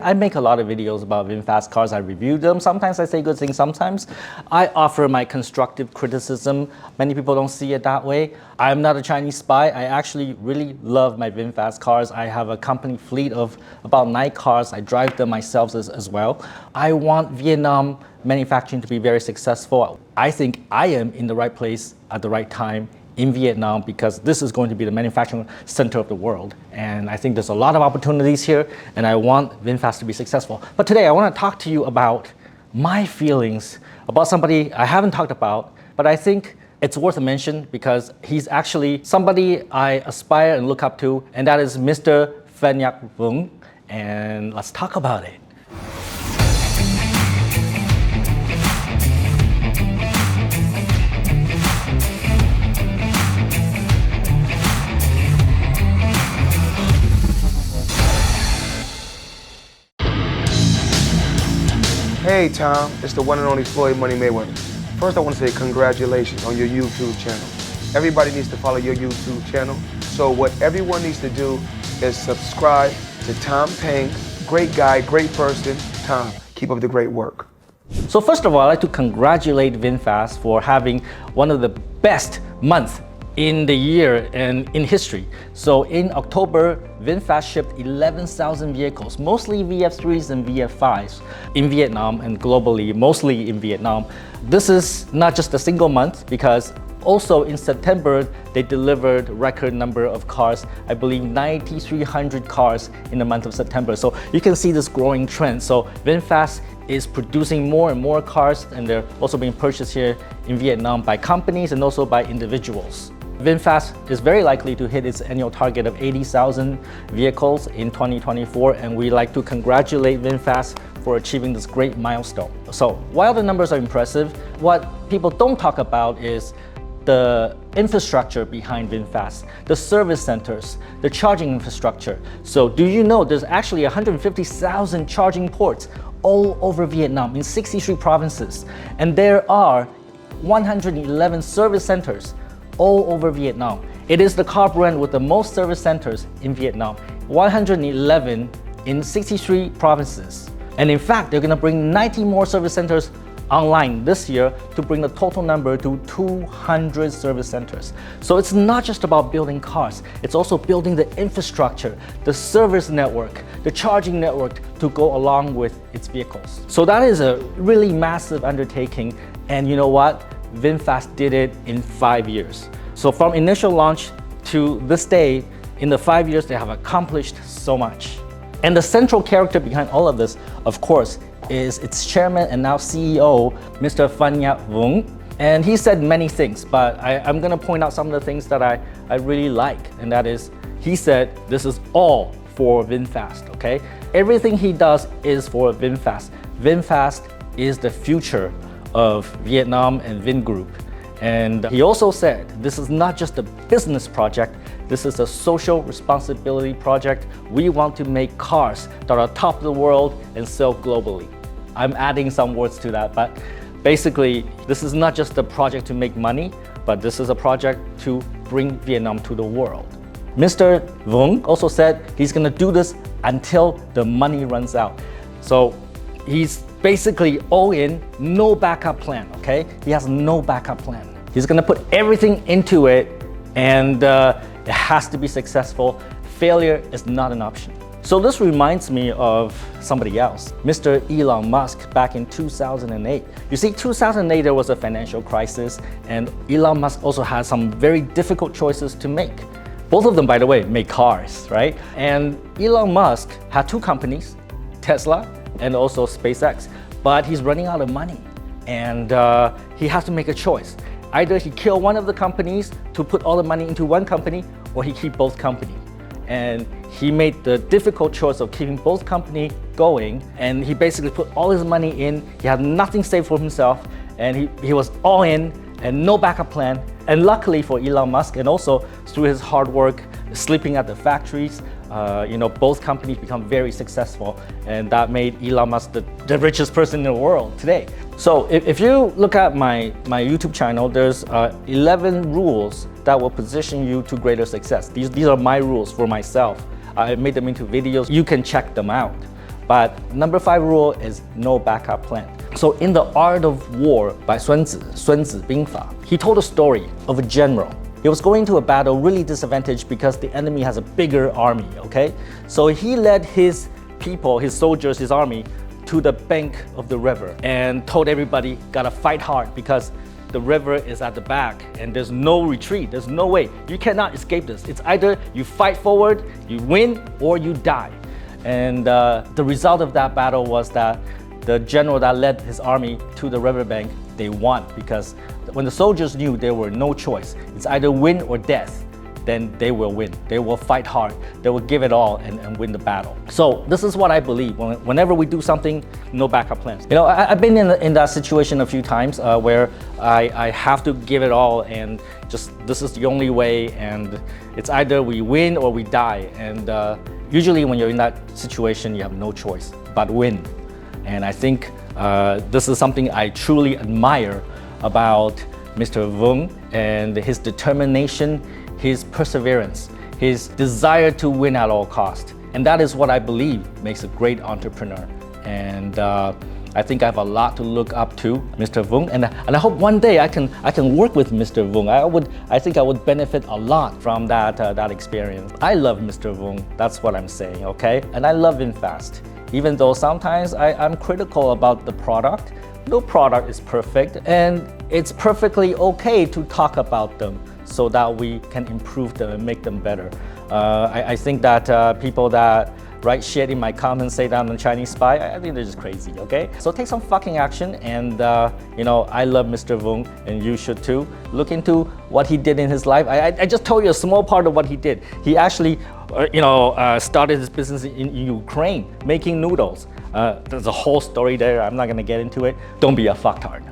I make a lot of videos about VinFast's cars. I review them. Sometimes I say good things. Sometimes I offer my constructive criticism. Many people don't see it that way. I'm not a Chinese spy. I actually really love my VinFast cars. I have a company fleet of about 9 cars. I drive them myself as well. I want Vietnam manufacturing to be very successful. I think I am in the right place at the right time in Vietnam because this is going to be the manufacturing center of the world. And I think there's a lot of opportunities here and I want VinFast to be successful. But today I want to talk to you about my feelings about somebody I haven't talked about, but I think it's worth a mention because he's actually somebody I aspire and look up to, and that is Mr. Pham Nhat Vuong. And let's talk about it. Hey Tom, it's the one and only Floyd Money Mayweather. First I want to say congratulations on your YouTube channel. Everybody needs to follow your YouTube channel. So what everyone needs to do is subscribe to Tom Peng. Great guy, great person. Tom, keep up the great work. So first of all, I'd like to congratulate VinFast for having one of the best months in the year and in history. So in October, VinFast shipped 11,000 vehicles, mostly VF3s and VF5s in Vietnam and globally, mostly in Vietnam. This is not just a single month because also in September, they delivered record number of cars, I believe 9,300 cars in the month of September. So you can see this growing trend. So VinFast is producing more and more cars and they're also being purchased here in Vietnam by companies and also by individuals. VinFast is very likely to hit its annual target of 80,000 vehicles in 2024, and we like to congratulate VinFast for achieving this great milestone. So while the numbers are impressive, what people don't talk about is the infrastructure behind VinFast, the service centers, the charging infrastructure. So do you know there's actually 150,000 charging ports all over Vietnam in 63 provinces, and there are 111 service centers all over Vietnam. It is the car brand with the most service centers in Vietnam, 111 in 63 provinces. And in fact, they're gonna bring 90 more service centers online this year to bring the total number to 200 service centers. So it's not just about building cars, it's also building the infrastructure, the service network, the charging network to go along with its vehicles. So that is a really massive undertaking, and you know what? VinFast did it in 5 years. So from initial launch to this day, in the 5 years, they have accomplished so much. And the central character behind all of this, of course, is its chairman and now CEO, Mr. Pham Nhat Vuong. And he said many things, but I'm gonna point out some of the things that I really like. And that is, he said, this is all for VinFast, okay? Everything he does is for VinFast. VinFast is the future of Vietnam and Vingroup. And he also said, this is not just a business project, this is a social responsibility project. We want to make cars that are top of the world and sell globally. I'm adding some words to that, but basically, this is not just a project to make money, but this is a project to bring Vietnam to the world. Mr. Vuong also said he's gonna do this until the money runs out. So he's basically all in, no backup plan, okay? He has no backup plan. He's gonna put everything into it and it has to be successful. Failure is not an option. So this reminds me of somebody else, Mr. Elon Musk back in 2008. You see, 2008 there was a financial crisis and Elon Musk also had some very difficult choices to make. Both of them, by the way, make cars, right? And Elon Musk had 2 companies, Tesla and also SpaceX, but he's running out of money and he has to make a choice. Either he kill one of the companies to put all the money into one company, or he keep both companies. And he made the difficult choice of keeping both companies going, and he basically put all his money in. He had nothing saved for himself, and he was all in and no backup plan. And luckily for Elon Musk, and also through his hard work, sleeping at the factories, both companies become very successful, and that made Elon Musk the richest person in the world today. So if you look at my YouTube channel, there's 11 rules that will position you to greater success. These are my rules for myself. I made them into videos. You can check them out. But number 5 rule is no backup plan. So in The Art of War by Sun Tzu, VinFast, he told a story of a general. He was going to a battle really disadvantaged because the enemy has a bigger army, okay? So he led his people, his soldiers, his army to the bank of the river and told everybody, gotta fight hard because the river is at the back and there's no retreat, there's no way. You cannot escape this. It's either you fight forward, you win, or you die. And the result of that battle was that the general that led his army to the riverbank, they won because when the soldiers knew there were no choice, it's either win or death, then they will win. They will fight hard. They will give it all and win the battle. So this is what I believe. Whenever we do something, no backup plans. You know, I've been in that situation a few times where I have to give it all and just this is the only way, and it's either we win or we die. And usually when you're in that situation, you have no choice but win. And I think this is something I truly admire about Mr. Vuong and his determination, his perseverance, his desire to win at all costs. And that is what I believe makes a great entrepreneur. And I think I have a lot to look up to Mr. Vuong, and I hope one day I can work with Mr. Vuong. I think I would benefit a lot from that experience. I love Mr. Vuong, that's what I'm saying, okay? And I love VinFast. Even though sometimes I'm critical about the product, no product is perfect, and it's perfectly okay to talk about them so that we can improve them and make them better. I think that people that write shit in my comments, say that I'm a Chinese spy, I think they're just crazy, okay? So take some fucking action, and you know, I love Mr. Vuong, and you should too. Look into what he did in his life. I just told you a small part of what he did. He actually started his business in Ukraine, making noodles. There's a whole story there. I'm not gonna get into it. Don't be a fucktard.